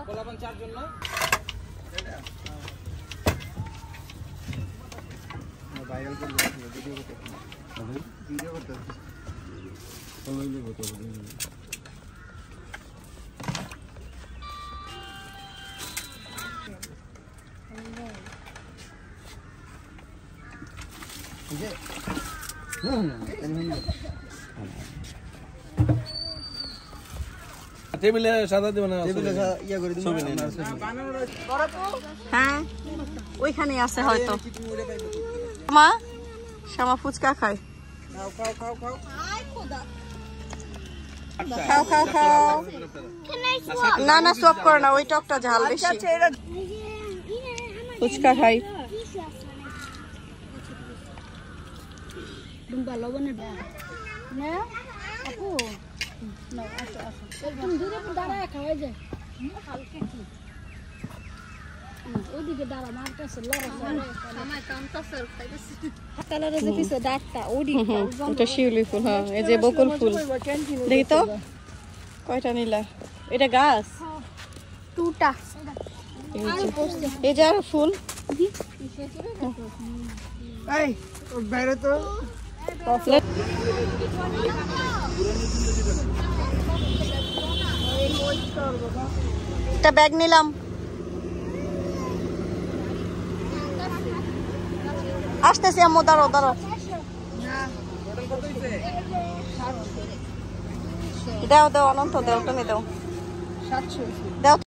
গোলাপন চার জন্য ভাইরাল করে ভিডিও করতে ভিডিও করতে কমেন্ট করতে টেবিলে সাদা দিবেন না টেবিলে ইয়া করে দিবেন হ্যাঁ ওইখানে আছে হয়তো মা শামা ফুচকা খায় খাও খাও খাও না না সব করে না ওই টকটা ঝাল বেশি ফুচকা খাই Dumba lobone ba. Na? Aku. Na asa asa. Ekdom dure pe dara খাওয়া যায়। হালকা কি? ওদিকে দাঁড়া মারতেছে লড়া করে আমায় কামতাছে খাইতেছে কালারে যে পিছে ডাকটা ওদিকে এটা শিউলি ফুল হ্যাঁ এই যে বকুল ফুল দেখি তো কয়টা নিলা এটা গাছ টুটা এই যে আর ফুল এই বাইরে তো একটা ব্যাগ নিলাম আসতেছি আম্মু দাঁড়াও দাঁড়াও দাও দাও অনন্ত দাও তুমি দাও দাও